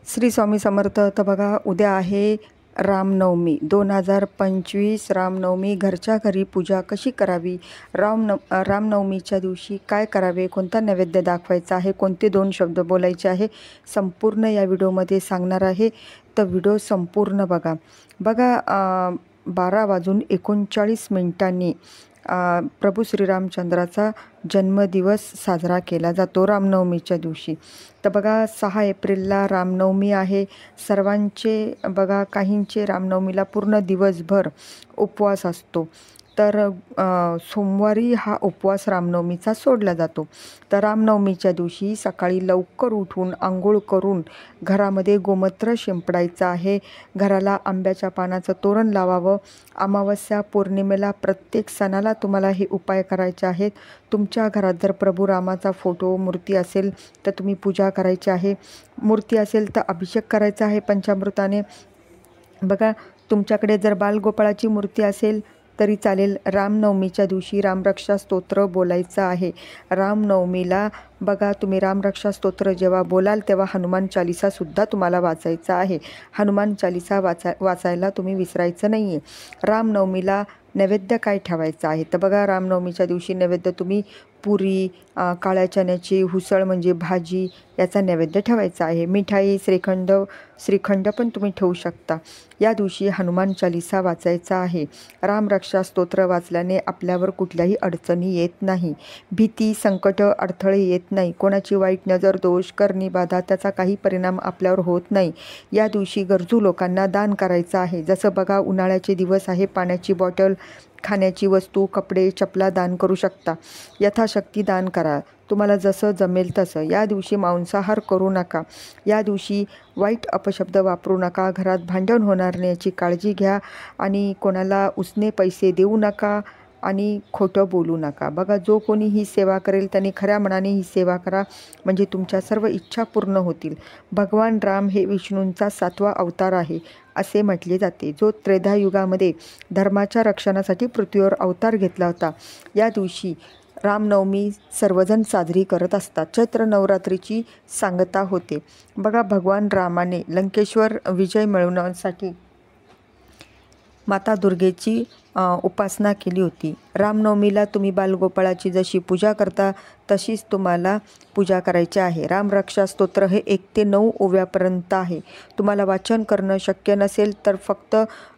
श्री स्वामी समर्थ. तर बघा, उद्या आहे रामनवमी 2025. रामनवमी घरच्या घरी पूजा कशी करावी, रामनवमीच्या दिवशी काय करावे, कोणता नैवेद्य दाखवायचा आहे, कोणते 2 शब्द बोलायचे आहे, संपूर्ण या व्हिडिओमध्ये सांगणार आहे. तर व्हिडिओ संपूर्ण बघा. 12:39 प्रभू श्रीरामचंद्राचा जन्मदिवस साजरा केला जातो रामनवमीच्या दिवशी. तर बघा, 6 एप्रिलला रामनवमी आहे. सर्वांचे बघा, काहींचे रामनवमीला पूर्ण दिवसभर उपवास असतो. तर सोमवारी हा उपवास रामनवमीचा सोडला जातो. तर रामनवमीच्या दिवशी सकाळी लवकर उठून आंघोळ करून घरामध्ये गोमूत्र शिंपडायचं आहे. घराला आंब्याच्या पानाचं तोरण लावावं. अमावस्या, पौर्णिमेला, प्रत्येक सणाला तुम्हाला हे उपाय करायचे आहेत. तुमच्या घरात जर प्रभू रामाचा फोटो, मूर्ती असेल तर तुम्ही पूजा करायची आहे. मूर्ती असेल तर अभिषेक करायचा आहे पंचामृताने. बघा, तुमच्याकडे जर बालगोपाळाची मूर्ती असेल तरी चालेल. रामनवमीच्या दिवशी रामरक्षा स्तोत्र बोलायचं आहे. रामनवमीला बघा, तुम्ही रामरक्षा स्तोत्र जेव्हा बोलाल तेव्हा हनुमान चालिसासुद्धा तुम्हाला वाचायचा आहे. हनुमान चालिसा वाचायला तुम्ही विसरायचं नाही आहे. रामनवमीला नैवेद्य काय ठेवायचं आहे, तर बघा, रामनवमीच्या दिवशी नैवेद्य तुम्ही पुरी, काळ्या चण्याची हुसळ म्हणजे भाजी, याचा नैवेद्य ठेवायचा आहे. मिठाई, श्रीखंड पण तुम्ही ठेवू शकता. या दिवशी हनुमान चालिसा वाचायचा आहे. रामरक्षा स्तोत्र वाचल्याने आपल्यावर कुठल्याही अडचणी येत नाही. भीती, संकट, अडथळे येत नाही. कोणाची वाईट नजर, दोष, करणी बाधा, त्याचा काही परिणाम आपल्यावर होत नाही. या दिवशी गरजू लोकांना दान करायचं आहे. जसं बघा, उन्हाळ्याचे दिवस आहे. पाण्याची बॉटल, खाण्याची वस्तू, कपडे, चपला दान करू शकता. यथाशक्ती दान करा, तुम्हाला जसं जमेल तसं. या दिवशी मांसाहार करू नका. या दिवशी वाईट अपशब्द वापरू नका. घरात भांडण होणार नाही याची काळजी घ्या. आणि कोणाला उसने पैसे देऊ नका आणि खोटं बोलू नका. बघा, जो कोणी ही सेवा करेल त्यांनी खऱ्या मनाने ही सेवा करा, म्हणजे तुमच्या सर्व इच्छा पूर्ण होतील. भगवान राम हे विष्णूंचा 7वा अवतार आहे असे म्हटले जाते, जो त्रेधायुगामध्ये धर्माच्या रक्षणासाठी पृथ्वीवर अवतार घेतला होता. या दिवशी रामनवमी सर्वजण साजरी करत असतात. चैत्र नवरात्रीची सांगता होते. बघा, भगवान रामाने लंकेश्वर विजय मिळवण्यासाठी माता दुर्गेची उपासना केली होती. रामनवमीला तुम्ही बालगोपाळाची जशी पूजा करता तशीच तुम्हाला पूजा करायची आहे. रामरक्षा स्तोत्र हे 1 ते 9 ओव्यापर्यंत आहे. तुम्हाला वाचन करणं शक्य नसेल तर फक्त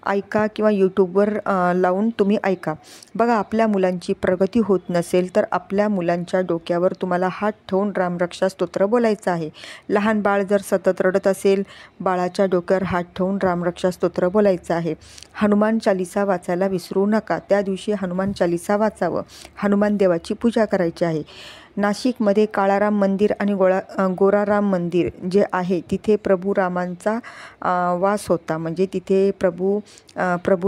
ऐका किंवा यूट्यूबवर लावून तुम्ही ऐका. बघा, आपल्या मुलांची प्रगती होत नसेल तर आपल्या मुलांच्या डोक्यावर तुम्हाला हात ठेवून रामरक्षा स्तोत्र बोलायचं आहे. लहान बाळ जर सतत रडत असेल, बाळाच्या डोक्यावर हात ठेवून रामरक्षा स्तोत्र बोलायचं आहे. हनुमान चालिसा वाचायला विसरू नका. त्या दिवशी हनुमान चालिसा वाचावं. हनुमान देवाची पूजा करायची आहे. नाशिकमध्ये काळाराम मंदिर आणि गोराराम मंदिर जे आहे तिथे प्रभू रामांचा वास होता. म्हणजे तिथे प्रभू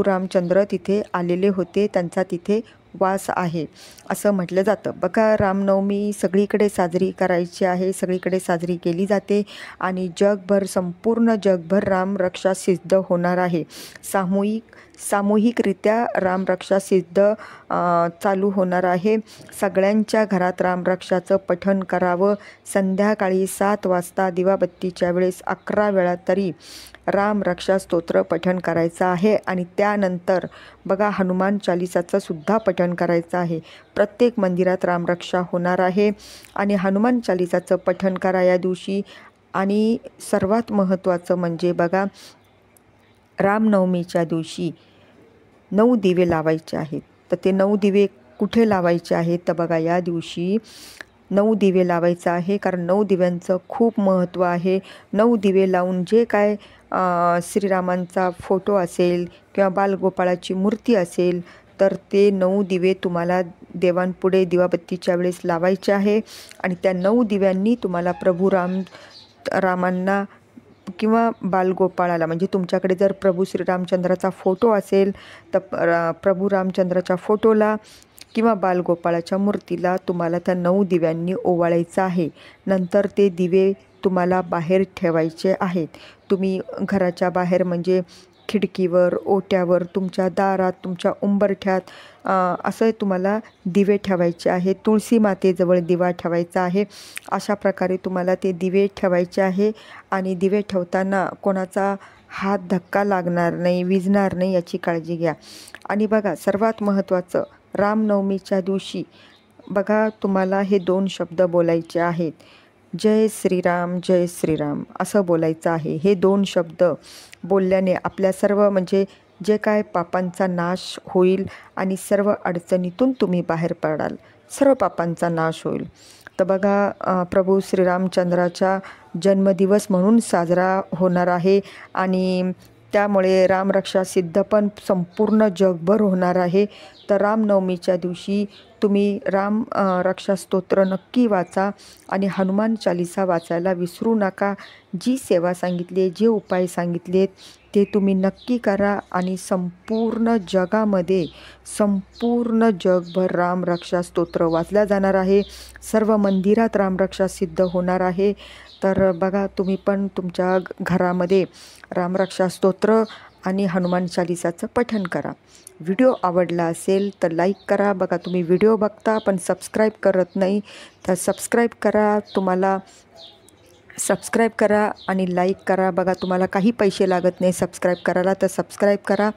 रामचंद्र तिथे आलेले होते, त्यांचा तिथे वास आहे असं म्हटलं जातं. बघा, रामनवमी सगळीकडे साजरी करायची आहे. सगळीकडे साजरी केली जाते आणि संपूर्ण जगभर रामरक्षा सिद्ध होणार आहे. सामूहिकरित्या रामरक्षा सिद्ध चालू होणार आहे. सगळ्यांच्या घरात रामरक्षाचं पठण करावं. संध्याकाळी 7 वाजता दिवाबत्तीच्या वेळेस 11 वेळा तरी रामरक्षा स्तोत्र पठण करायचं आहे. आणि त्यानंतर बघा, हनुमान चालिसाचं सुद्धा पठण करायचं आहे. प्रत्येक मंदिरात रामरक्षा होणार आहे आणि हनुमान चालिसाचं पठण करा या दिवशी. आणि सर्वात महत्त्वाचं म्हणजे बघा, रामनवमीच्या दिवशी 9 दिवे लावायचे आहेत. तर ते 9 दिवे कुठे लावायचे आहेत, तर बघा, या दिवशी 9 दिवे लावायचं आहे. कारण 9 दिव्यांचं खूप महत्त्व आहे. 9 दिवे लावून जे काय श्रीरामांचा फोटो असेल किंवा बालगोपाळाची मूर्ती असेल तर ते 9 दिवे तुम्हाला देवांपुढे दिवाबत्तीच्या वेळेस लावायचे आहे. आणि त्या 9 दिव्यांनी तुम्हाला प्रभू रामांना किंवा बालगोपाळाला, म्हणजे तुमच्याकडे जर प्रभू श्रीरामचंद्राचा फोटो असेल तर प्रभू रामचंद्राच्या फोटोला किंवा बालगोपाळाच्या मूर्तीला तुम्हाला त्या 9 दिव्यांनी ओवाळायचं आहे. नंतर ते दिवे तुम्हाला बाहेर ठेवायचे आहेत. तुम्ही घराच्या बाहेर म्हणजे खिडकीवर, ओट्यावर, तुमच्या दारात, तुमच्या उंबरठ्यात असं तुम्हाला दिवे ठेवायचे आहे. तुळशी मातेजवळ दिवा ठेवायचा आहे. अशा प्रकारे तुम्हाला ते दिवे ठेवायचे आहे आणि दिवे ठेवताना कोणाचा हात धक्का लागणार नाही, विझणार नाही याची काळजी घ्या. आणि बघा सर्वात महत्त्वाचं, रामनवमीच्या दिवशी बघा तुम्हाला हे 2 शब्द बोलायचे आहेत. जय श्रीराम, जय श्रीराम असं बोलायचं आहे. हे 2 शब्द बोलल्याने आपल्या सर्व म्हणजे जे काय पापांचा नाश होईल आणि सर्व अडचणीतून तुम्ही बाहेर पडाल, सर्व पापांचा नाश होईल. तर बघा प्रभू श्रीरामचंद्राचा जन्मदिवस म्हणून साजरा होणार आहे आणि त्यामुळे रामरक्षा सिद्ध पण संपूर्ण जगभर होणार आहे. तर रामनवमीच्या दिवशी तुम्ही रक्षा स्तोत्र नक्की वाचा आणि हनुमान चालीसा वाचायला विसरू नका. जी सेवा सांगितली आहे, जे उपाय सांगितले आहेत ते तुम्ही नक्की करा आणि संपूर्ण जगामध्ये, संपूर्ण जगभर रामरक्षा स्तोत्र वाचल्या जाणार आहे. सर्व मंदिरात रामरक्षा सिद्ध होणार आहे. तर बघा तुम्ही पण तुमच्या घरामध्ये रामरक्षा स्तोत्र आणि हनुमान चालीसाचं पठण करा. व्हिडिओ आवडला असेल तर लाईक करा. बघा तुम्ही व्हिडिओ बघता पण सबस्क्राईब करत नाही, तर सबस्क्राईब करा. तुम्हाला सबस्क्राईब करा आणि लाईक करा. बघा तुम्हाला काही पैसे लागत नाही सबस्क्राईब करायला, तर सबस्क्राईब करा.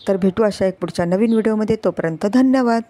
तर भेटू अशा एक पुढच्या नवीन व्हिडिओमध्ये. तोपर्यंत धन्यवाद.